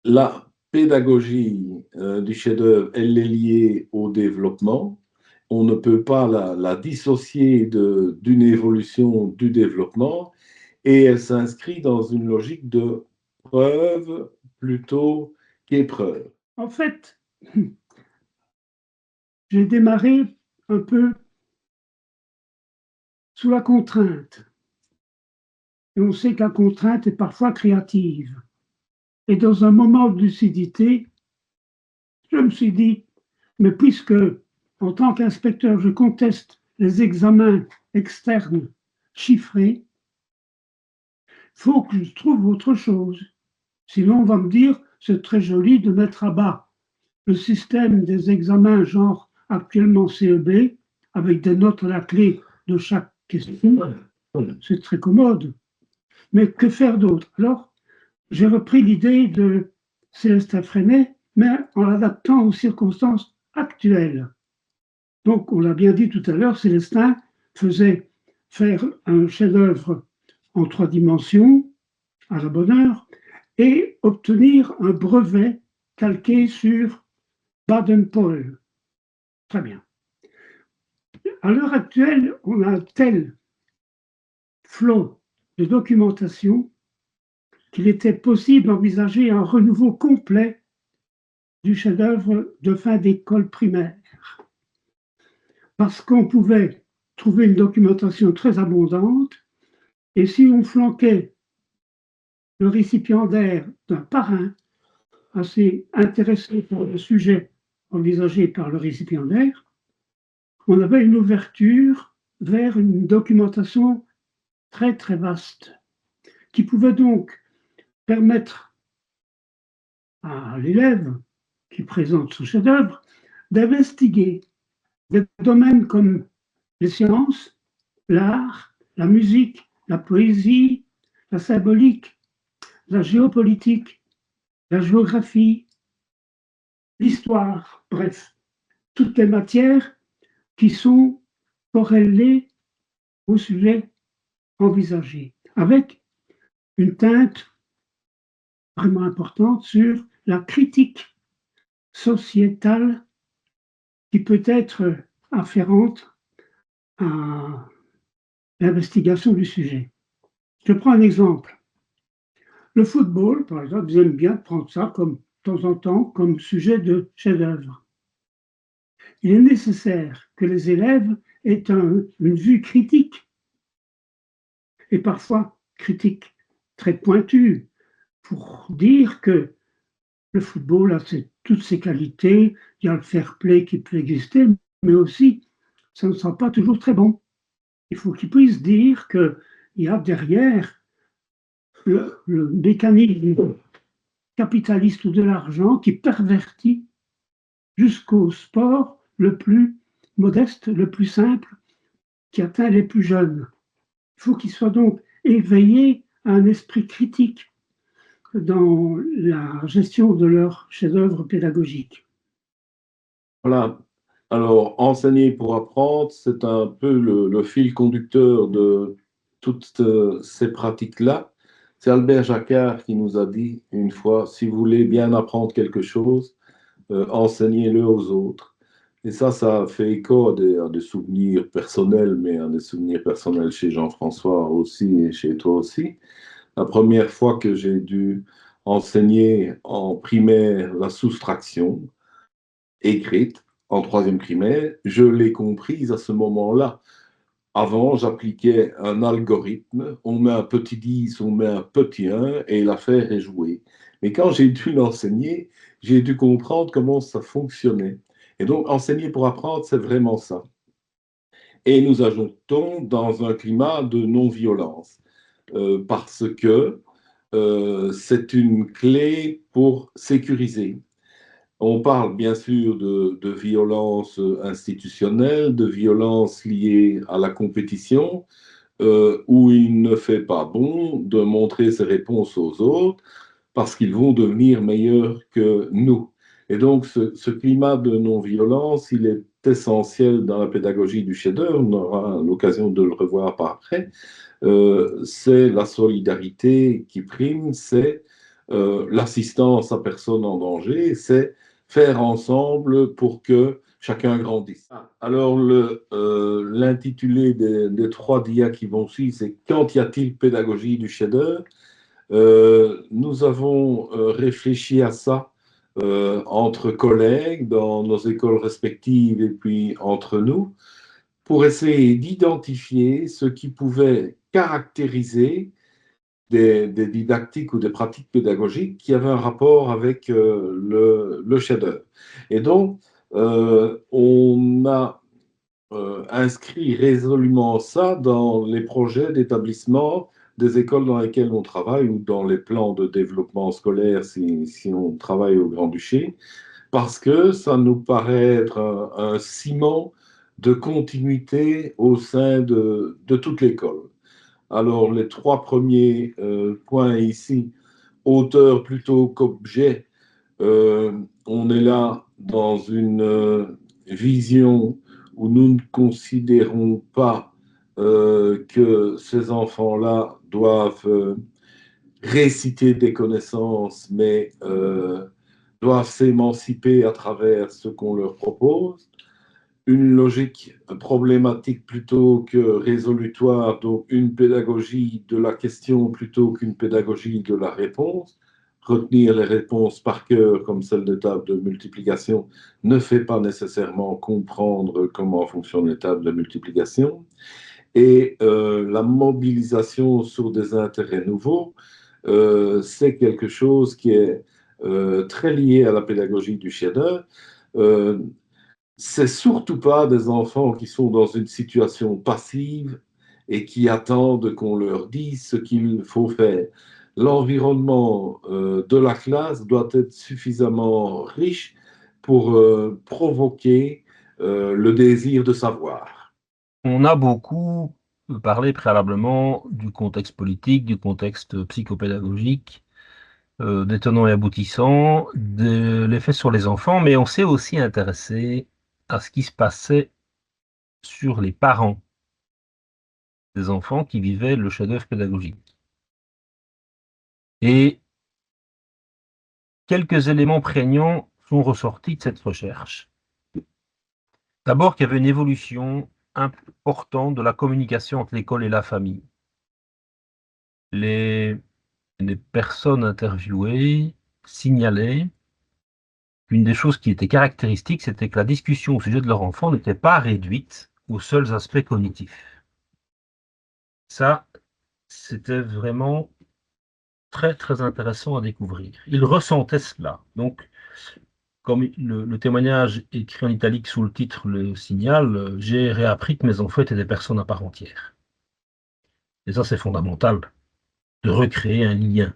la pédagogie du chef-d'œuvre, elle est liée au développement. On ne peut pas la dissocier d'une évolution du développement et elle s'inscrit dans une logique de preuve plutôt qu'épreuve. En fait, j'ai démarré un peu sous la contrainte. Et on sait que la contrainte est parfois créative. Et dans un moment de lucidité, je me suis dit, mais puisque, en tant qu'inspecteur, je conteste les examens externes chiffrés, il faut que je trouve autre chose. Sinon, on va me dire, c'est très joli de mettre à bas le système des examens, genre actuellement CEB, avec des notes à la clé de chaque question. C'est très commode. Mais que faire d'autre? Alors, j'ai repris l'idée de Célestin Freinet, mais en l'adaptant aux circonstances actuelles. Donc, on l'a bien dit tout à l'heure, Célestin faisait faire un chef-d'œuvre en 3 dimensions, à la bonne heure, et obtenir un brevet calqué sur Baden-Powell. Très bien. À l'heure actuelle, on a un tel flot de documentation qu'il était possible d'envisager un renouveau complet du chef-d'œuvre de fin d'école primaire. Parce qu'on pouvait trouver une documentation très abondante, et si on flanquait le récipiendaire d'un parrain assez intéressé par le sujet envisagé par le récipiendaire, on avait une ouverture vers une documentation très très vaste, qui pouvait donc permettre à l'élève qui présente son chef-d'œuvre d'investiguer des domaines comme les sciences, l'art, la musique, la poésie, la symbolique, la géopolitique, la géographie, l'histoire, bref, toutes les matières qui sont corrélées au sujet envisagé, avec une teinte vraiment importante sur la critique sociétale qui peut être afférente à l'investigation du sujet. Je prends un exemple. Le football, par exemple, j'aime bien prendre ça comme, de temps en temps comme sujet de chef-d'œuvre. Il est nécessaire que les élèves aient une vue critique, et parfois critique très pointue, pour dire que le football a toutes ses qualités, il y a le fair play qui peut exister, mais aussi, ça ne sera pas toujours très bon. Il faut qu'ils puissent dire qu'il y a derrière le mécanisme capitaliste de l'argent qui pervertit jusqu'au sport le plus modeste, le plus simple, qui atteint les plus jeunes. Il faut qu'ils soient donc éveillés à un esprit critique dans la gestion de leur chef-d'œuvre pédagogique. Voilà. Alors, enseigner pour apprendre, c'est un peu le fil conducteur de toutes ces pratiques-là. C'est Albert Jacquard qui nous a dit une fois, si vous voulez bien apprendre quelque chose, enseignez-le aux autres. Et ça fait écho à des souvenirs personnels, mais à des souvenirs personnels chez Jean-François aussi et chez toi aussi. La première fois que j'ai dû enseigner en primaire la soustraction écrite, en 3e primaire, je l'ai comprise à ce moment-là. Avant, j'appliquais un algorithme, on met un petit 10, on met un petit 1 et l'affaire est jouée. Mais quand j'ai dû l'enseigner, j'ai dû comprendre comment ça fonctionnait. Et donc, enseigner pour apprendre, c'est vraiment ça. Et nous ajoutons dans un climat de non-violence, parce que c'est une clé pour sécuriser. On parle bien sûr de violence institutionnelle, de violence liée à la compétition, où il ne fait pas bon de montrer ses réponses aux autres parce qu'ils vont devenir meilleurs que nous. Et donc ce climat de non-violence, il est essentiel dans la pédagogie du chef-d'œuvre, on aura l'occasion de le revoir par après. C'est la solidarité qui prime, c'est l'assistance à personne en danger, c'est faire ensemble pour que chacun grandisse. Alors, l'intitulé des trois dias qui vont suivre, c'est Quand y a-t-il pédagogie du chef-d'œuvre? Nous avons réfléchi à ça entre collègues dans nos écoles respectives et puis entre nous pour essayer d'identifier ce qui pouvait caractériser des didactiques ou des pratiques pédagogiques qui avaient un rapport avec le chef-d'œuvre. Et donc, on a inscrit résolument ça dans les projets d'établissement des écoles dans lesquelles on travaille ou dans les plans de développement scolaire si on travaille au Grand-Duché, parce que ça nous paraît être un ciment de continuité au sein de toute l'école. Alors, les trois premiers points ici, auteur plutôt qu'objet, on est là dans une vision où nous ne considérons pas que ces enfants-là doivent réciter des connaissances, mais doivent s'émanciper à travers ce qu'on leur propose. Une logique problématique plutôt que résolutoire, donc une pédagogie de la question plutôt qu'une pédagogie de la réponse. Retenir les réponses par cœur, comme celle des tables de multiplication, ne fait pas nécessairement comprendre comment fonctionnent les tables de multiplication. Et la mobilisation sur des intérêts nouveaux, c'est quelque chose qui est très lié à la pédagogie du chef-d'œuvre. C'est surtout pas des enfants qui sont dans une situation passive et qui attendent qu'on leur dise ce qu'il faut faire. L'environnement de la classe doit être suffisamment riche pour provoquer le désir de savoir. On a beaucoup parlé préalablement du contexte politique, du contexte psychopédagogique, des tenants et aboutissants, de l'effet sur les enfants, mais on s'est aussi intéressé à ce qui se passait sur les parents des enfants qui vivaient le chef-d'œuvre pédagogique. Et quelques éléments prégnants sont ressortis de cette recherche. D'abord, qu'il y avait une évolution importante de la communication entre l'école et la famille. Les personnes interviewées signalaient qu'une des choses qui était caractéristique, c'était que la discussion au sujet de leur enfant n'était pas réduite aux seuls aspects cognitifs. Ça, c'était vraiment très, très intéressant à découvrir. Ils ressentaient cela. Donc, comme le témoignage écrit en italique sous le titre le signale, j'ai réappris que mes enfants étaient des personnes à part entière. Et ça, c'est fondamental, de recréer un lien.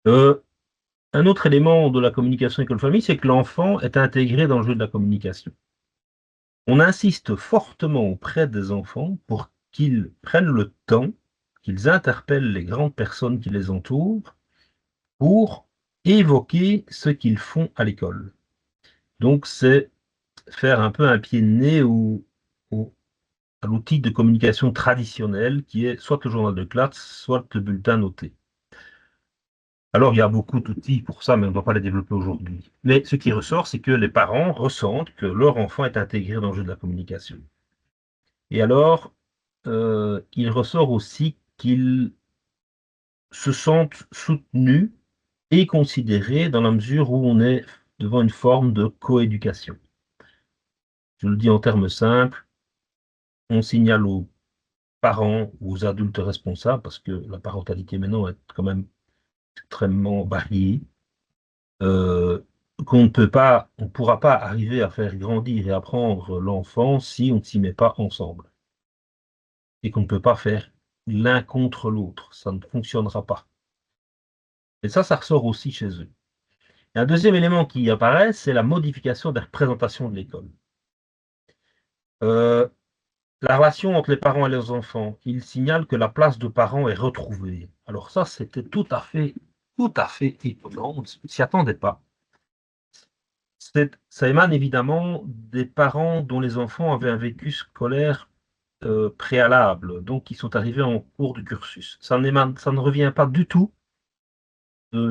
Un autre élément de la communication école-famille, c'est que l'enfant est intégré dans le jeu de la communication. On insiste fortement auprès des enfants pour qu'ils prennent le temps, qu'ils interpellent les grandes personnes qui les entourent pour évoquer ce qu'ils font à l'école. Donc, c'est faire un peu un pied de nez à l'outil de communication traditionnel qui est soit le journal de classe, soit le bulletin noté. Alors, il y a beaucoup d'outils pour ça, mais on ne doit pas les développer aujourd'hui. Mais ce qui ressort, c'est que les parents ressentent que leur enfant est intégré dans le jeu de la communication. Et alors, il ressort aussi qu'ils se sentent soutenus et considérés dans la mesure où on est devant une forme de coéducation. Je le dis en termes simples, on signale aux parents ou aux adultes responsables, parce que la parentalité maintenant est quand même extrêmement variée, qu'on ne peut pas, on ne pourra pas arriver à faire grandir et apprendre l'enfant si on ne s'y met pas ensemble. Et qu'on ne peut pas faire l'un contre l'autre, ça ne fonctionnera pas. Et ça ressort aussi chez eux. Et un deuxième élément qui apparaît, c'est la modification des représentations de l'école. La relation entre les parents et les enfants, il signale que la place de parent est retrouvée. Alors ça, c'était tout à fait étonnant, on ne s'y attendait pas. Ça émane évidemment des parents dont les enfants avaient un vécu scolaire préalable, donc qui sont arrivés en cours du cursus. Ça ne revient pas du tout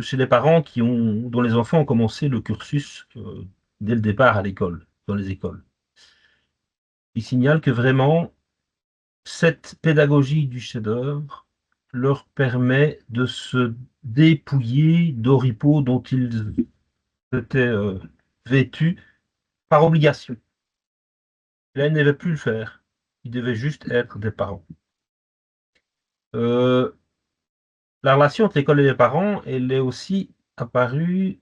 chez les parents dont les enfants ont commencé le cursus dès le départ à l'école, dans les écoles. Ils signalent que vraiment, cette pédagogie du chef-d'œuvre leur permet de se dépouiller d'oripeaux dont ils étaient vêtus par obligation. Là, ils ne devaient plus le faire. Ils devaient juste être des parents. La relation entre l'école et les parents, elle est aussi apparue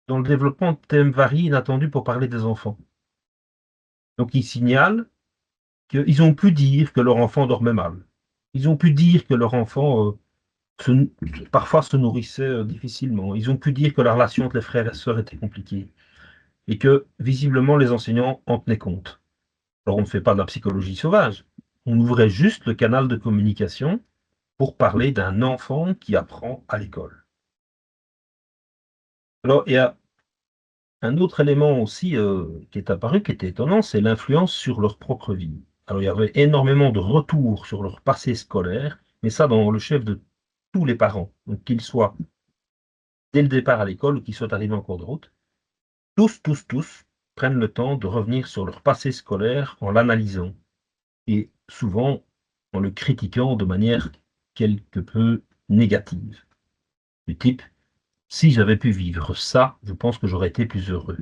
dans le développement de thèmes variés et inattendus pour parler des enfants. Donc, ils signalent qu'ils ont pu dire que leur enfant dormait mal. Ils ont pu dire que leur enfant parfois se nourrissait difficilement. Ils ont pu dire que la relation entre les frères et sœurs était compliquée et que visiblement les enseignants en tenaient compte. Alors on ne fait pas de la psychologie sauvage, on ouvrait juste le canal de communication pour parler d'un enfant qui apprend à l'école. Alors il y a un autre élément aussi qui est apparu, qui était étonnant, c'est l'influence sur leur propre vie. Alors il y avait énormément de retours sur leur passé scolaire, mais ça dans le chef de tous les parents, donc qu'ils soient dès le départ à l'école ou qu'ils soient arrivés en cours de route, tous prennent le temps de revenir sur leur passé scolaire en l'analysant et souvent en le critiquant de manière quelque peu négative. Du type, si j'avais pu vivre ça, je pense que j'aurais été plus heureux.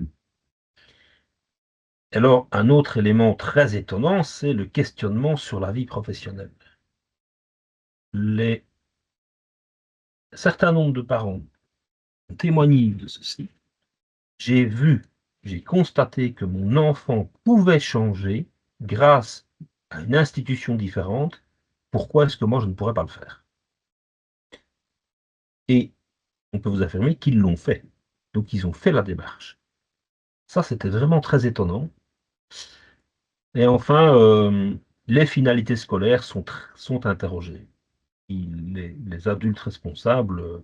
Alors, un autre élément très étonnant, c'est le questionnement sur la vie professionnelle. Certains nombres de parents ont témoigné de ceci. J'ai constaté que mon enfant pouvait changer grâce à une institution différente. Pourquoi est-ce que moi je ne pourrais pas le faire? Et on peut vous affirmer qu'ils l'ont fait. Donc ils ont fait la démarche. Ça, c'était vraiment très étonnant. Et enfin, les finalités scolaires sont interrogées. Les adultes responsables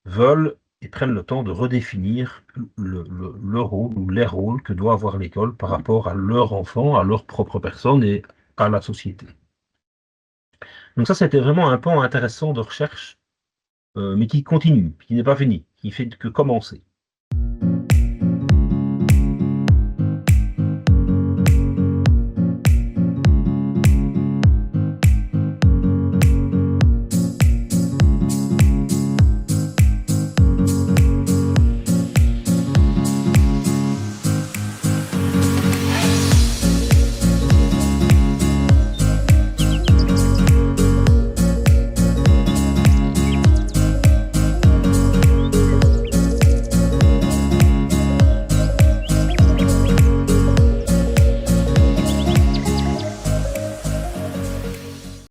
veulent et prennent le temps de redéfinir le rôle ou les rôles que doit avoir l'école par rapport à leur enfant, à leur propre personne et à la société. Donc ça, c'était vraiment un pan intéressant de recherche, mais qui continue, qui n'est pas fini, qui fait que commencer.